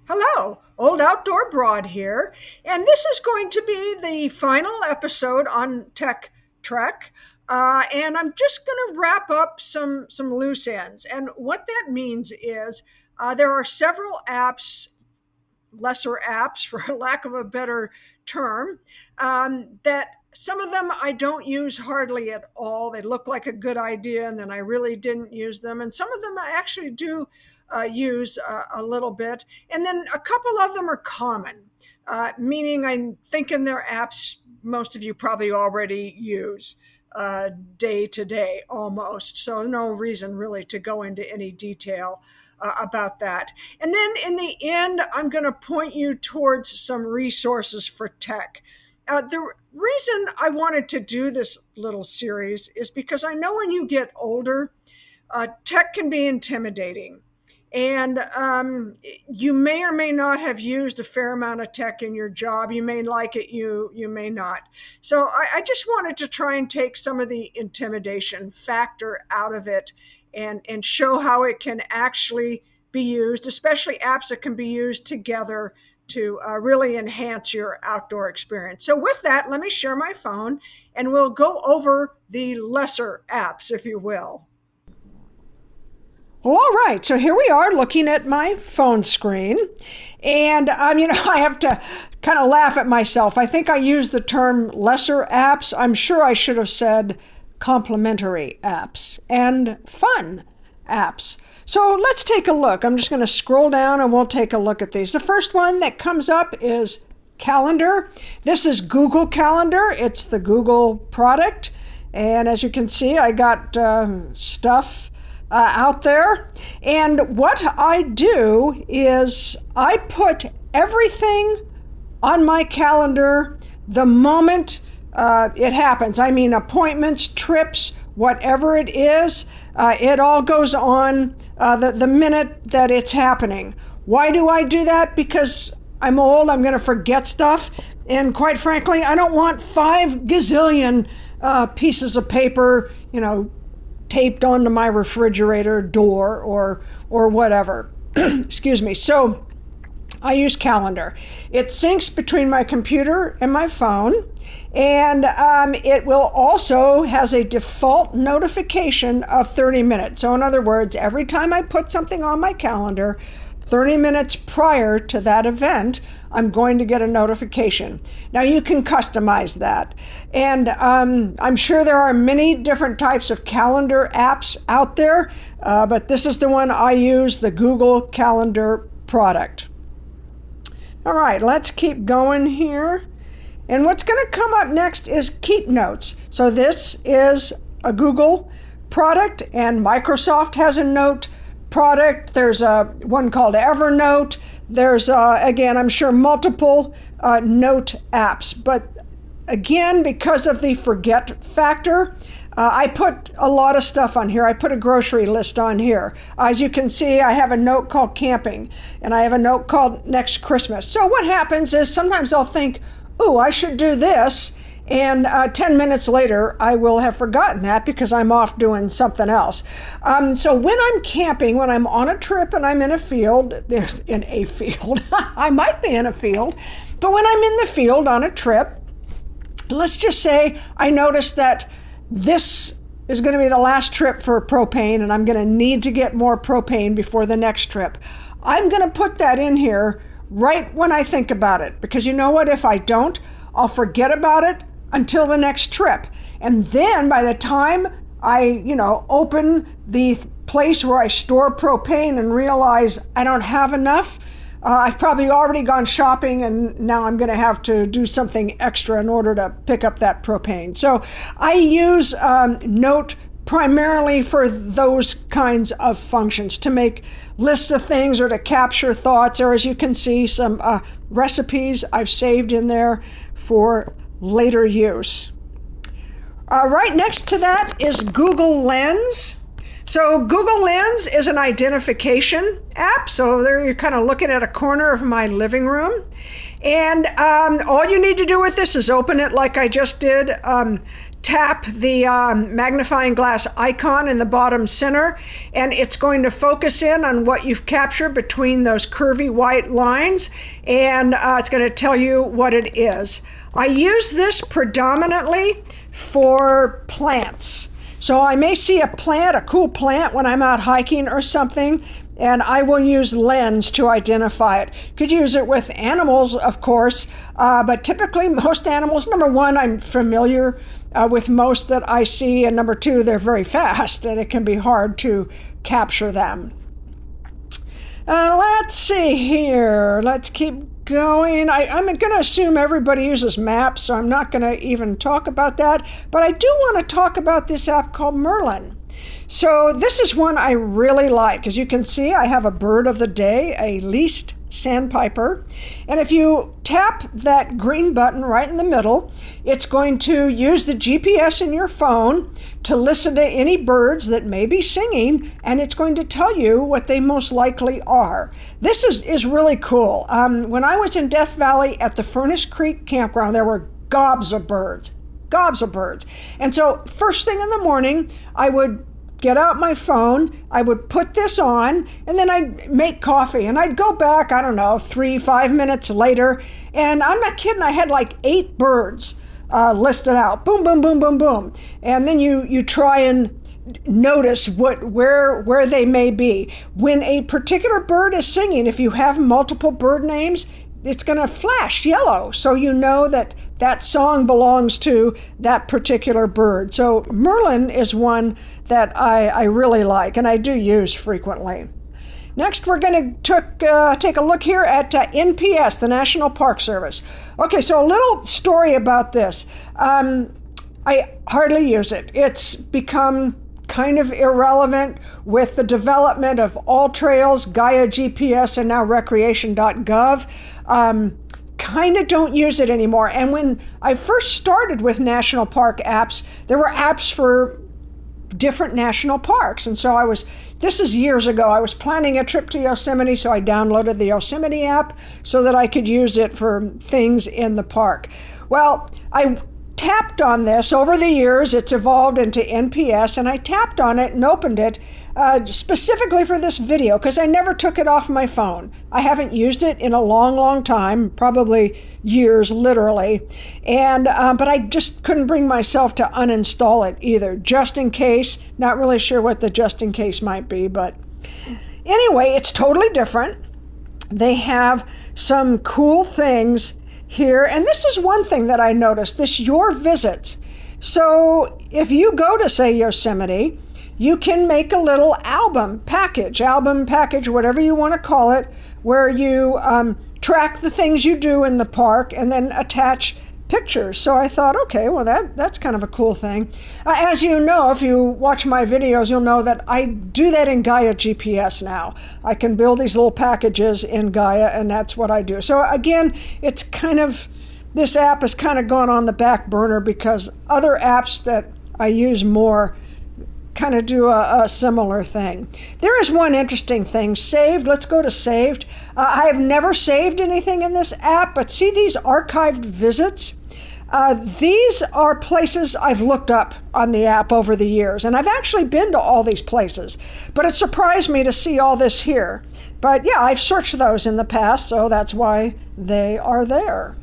Hello, Old Outdoor Broad here, and this is going to be the final episode on Tech Trek. And I'm just going to wrap up some loose ends. And what that means is there are several apps, lesser apps, for lack of a better term, that some of them I don't use hardly at all. They look like a good idea, and then I really didn't use them. And some of them I actually do use a little bit. And then a couple of them are common, meaning I'm thinking they're apps most of you probably already use day to day almost. So, no reason really to go into any detail about that. And then in the end, I'm going to point you towards some resources for tech. The reason I wanted to do this little series is because I know when you get older, tech can be intimidating. And you may or may not have used a fair amount of tech in your job. You may like it, you may not. So I just wanted to try and take some of the intimidation factor out of it and show how it can actually be used, especially apps that can be used together to really enhance your outdoor experience. So with that, let me share my phone and we'll go over the lesser apps, if you will. Well, all right. So here we are looking at my phone screen. And, I have to kind of laugh at myself. I think I used the term lesser apps. I'm sure I should have said complementary apps and fun apps. So let's take a look. I'm just going to scroll down and we'll take a look at these. The first one that comes up is Calendar. This is Google Calendar. It's the Google product. And as you can see, I got stuff out there. And what I do is I put everything on my calendar the moment it happens. I mean, appointments, trips, whatever it is, it all goes on the minute that it's happening. Why do I do that? Because I'm old, I'm going to forget stuff. And quite frankly, I don't want 5 gazillion pieces of paper, taped onto my refrigerator door or whatever. Excuse me. So I use Calendar. It syncs between my computer and my phone, and it will also has a default notification of 30 minutes. So in other words, every time I put something on my calendar, 30 minutes prior to that event, I'm going to get a notification. Now you can customize that. And I'm sure there are many different types of calendar apps out there, but this is the one I use, the Google Calendar product. All right, let's keep going here. And what's going to come up next is Keep Notes. So this is a Google product, and Microsoft has a note product. There's one called Evernote. There's, again, I'm sure multiple note apps. But again, because of the forget factor, I put a lot of stuff on here. I put a grocery list on here. As you can see, I have a note called Camping, and I have a note called Next Christmas. So what happens is sometimes I'll think, ooh, I should do this. And 10 minutes later, I will have forgotten that because I'm off doing something else. So when I'm camping, when I'm on a trip and I'm in a field, I might be in a field, but when I'm in the field on a trip, let's just say I notice that this is going to be the last trip for propane and I'm going to need to get more propane before the next trip. I'm going to put that in here right when I think about it, because you know what? If I don't, I'll forget about it until the next trip. And then by the time I, open the place where I store propane and realize I don't have enough, I've probably already gone shopping and now I'm going to have to do something extra in order to pick up that propane. So I use Note primarily for those kinds of functions, to make lists of things or to capture thoughts, or as you can see, some recipes I've saved in there for later use. Right next to that is Google Lens. So Google Lens is an identification app. So there you're kind of looking at a corner of my living room. And all you need to do with this is open it like I just did. tap the magnifying glass icon in the bottom center, and it's going to focus in on what you've captured between those curvy white lines, and it's going to tell you what it is. I use this predominantly for plants. So I may see a plant, a cool plant, when I'm out hiking or something, and I will use lens to identify it. Could use it with animals, of course, but typically most animals, number one, I'm familiar with most that I see, and number two, they're very fast, and it can be hard to capture them. Let's see here. Let's keep going. I'm going to assume everybody uses maps, so I'm not going to even talk about that. But I do want to talk about this app called Merlin. So this is one I really like. As you can see, I have a bird of the day, a least sandpiper. And if you tap that green button right in the middle, it's going to use the GPS in your phone to listen to any birds that may be singing, and it's going to tell you what they most likely are. This is really cool. When I was in Death Valley at the Furnace Creek campground, there were gobs of birds. And so first thing in the morning, I would get out my phone, I would put this on, and then I'd make coffee, and I'd go back, 3-5 minutes later, and I'm not kidding, I had like 8 birds listed out. Boom, boom, boom, boom, boom. And then you try and notice where they may be. When a particular bird is singing, if you have multiple bird names, it's going to flash yellow, so you know that that song belongs to that particular bird. So Merlin is one that I really like, and I do use frequently. Next, we're going to take a look here at NPS, the National Park Service. Okay, so a little story about this. I hardly use it. It's become kind of irrelevant with the development of All Trails, Gaia GPS, and now recreation.gov. Kind of don't use it anymore. And when I first started with national park apps, there were apps for different national parks. And so this is years ago, I was planning a trip to Yosemite, so I downloaded the Yosemite app so that I could use it for things in the park. Well, I tapped on this over the years. It's evolved into NPS, and I tapped on it and opened it specifically for this video because I never took it off my phone. I haven't used it in a long, long time, probably years, literally. And but I just couldn't bring myself to uninstall it either, just in case. Not really sure what the just in case might be, but anyway, it's totally different. They have some cool things here, and this is one thing that I noticed, this Your Visits. So if you go to, say, Yosemite, you can make a little album package, whatever you want to call it, where you track the things you do in the park and then attach pictures. So I thought, okay, well, that's kind of a cool thing. As you know, if you watch my videos, you'll know that I do that in Gaia GPS now. I can build these little packages in Gaia, and that's what I do. So again, it's kind of, this app has kind of gone on the back burner because other apps that I use more kind of do a similar thing. There is one interesting thing, saved. Let's go to saved. I have never saved anything in this app, but see these archived visits? These are places I've looked up on the app over the years, and I've actually been to all these places, but it surprised me to see all this here. But yeah, I've searched those in the past, so that's why they are there.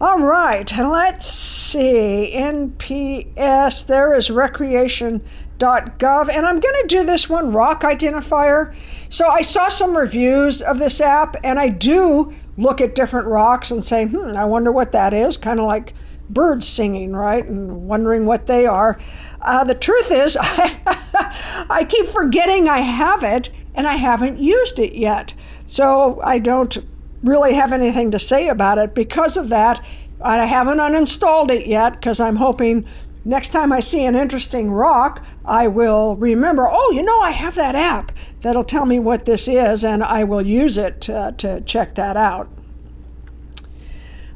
All right, let's see, NPS, there is recreation.gov, and I'm going to do this one, rock identifier. So I saw some reviews of this app, and I do look at different rocks and say, I wonder what that is, kind of like birds singing, right, and wondering what they are. The truth is, I keep forgetting I have it, and I haven't used it yet. So I don't really have anything to say about it because of that. I haven't uninstalled it yet because I'm hoping next time I see an interesting rock, I will remember, I have that app that'll tell me what this is, and I will use it to check that out.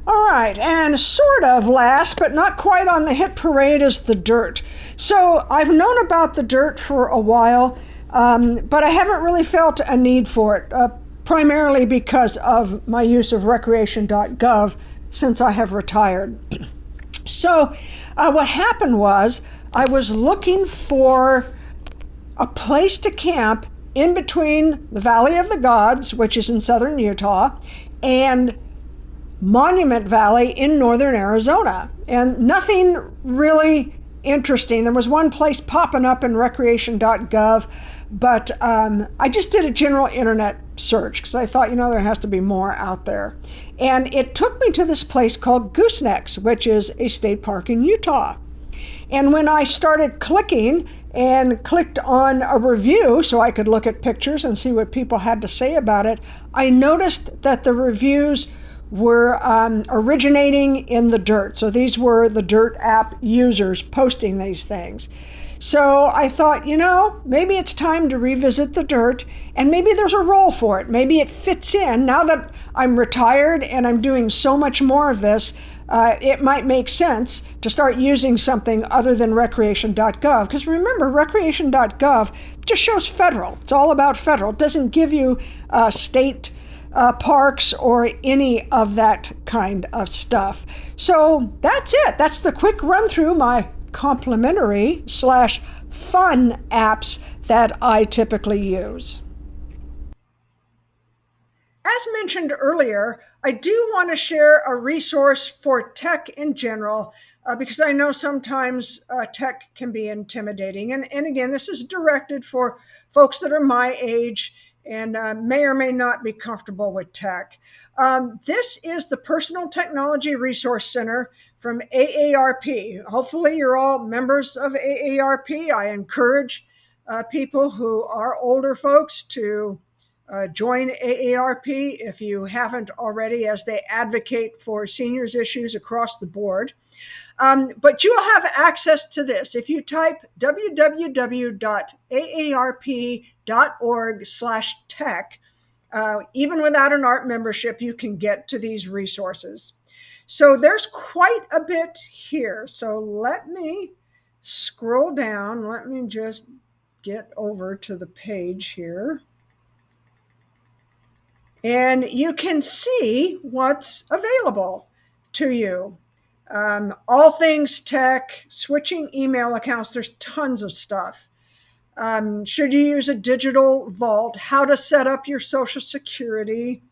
All right, and sort of last, but not quite on the hit parade, is the dirt. So I've known about the dirt for a while, but I haven't really felt a need for it. Primarily because of my use of recreation.gov since I have retired. So, what happened was I was looking for a place to camp in between the Valley of the Gods, which is in southern Utah, and Monument Valley in northern Arizona. And nothing really interesting. There was one place popping up in recreation.gov, but I just did a general internet search because I thought, there has to be more out there. And it took me to this place called Goosenecks, which is a state park in Utah. And when I started clicking and clicked on a review so I could look at pictures and see what people had to say about it, I noticed that the reviews were originating in the dirt. So these were the dirt app users posting these things. So I thought, maybe it's time to revisit the dirt, and maybe there's a role for it. Maybe it fits in. Now that I'm retired and I'm doing so much more of this, it might make sense to start using something other than recreation.gov. Because remember, recreation.gov just shows federal. It's all about federal. It doesn't give you state parks or any of that kind of stuff. So that's it. That's the quick run through my complementary / fun apps that I typically use. As mentioned earlier, I do want to share a resource for tech in general because I know sometimes tech can be intimidating. And again, this is directed for folks that are my age and may or may not be comfortable with tech. This is the Personal Technology Resource Center from AARP. Hopefully you're all members of AARP. I encourage people who are older folks to join AARP if you haven't already, as they advocate for seniors issues across the board. But you will have access to this. If you type www.aarp.org/tech, even without an ARP membership, you can get to these resources. So there's quite a bit here. So let me scroll down. Let me just get over to the page here. And you can see what's available to you. All things tech, switching email accounts, there's tons of stuff. Should you use a digital vault? How to set up your Social Security,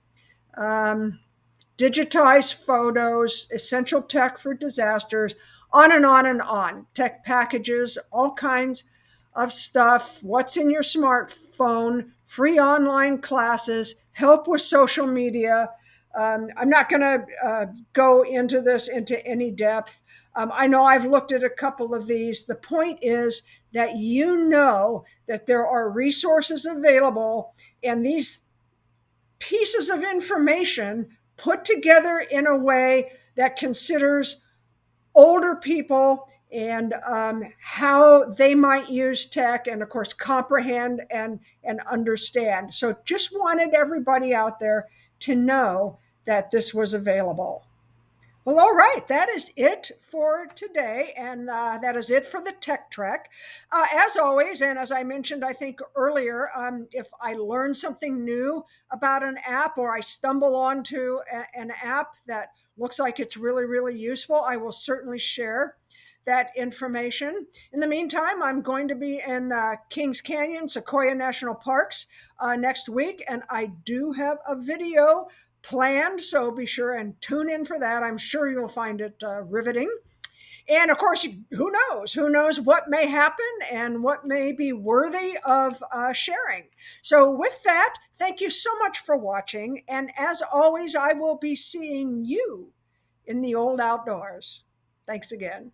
digitize photos, essential tech for disasters, on and on and on. Tech packages, all kinds of stuff. What's in your smartphone, free online classes, help with social media. I'm not going to go into this into any depth. I know I've looked at a couple of these. The point is that you know that there are resources available, and these pieces of information put together in a way that considers older people and how they might use tech, and of course comprehend and understand. So just wanted everybody out there to know that this was available. Well, all right, that is it for today, and that is it for the Tech Trek. As always, and as I mentioned, I think earlier, if I learn something new about an app or I stumble onto an app that looks like it's really, really useful, I will certainly share that information. In the meantime, I'm going to be in Kings Canyon, Sequoia National Parks next week, and I do have a video planned, so be sure and tune in for that. I'm sure you'll find it riveting. And of course, who knows? Who knows what may happen and what may be worthy of sharing. So with that, thank you so much for watching. And as always, I will be seeing you in the old outdoors. Thanks again.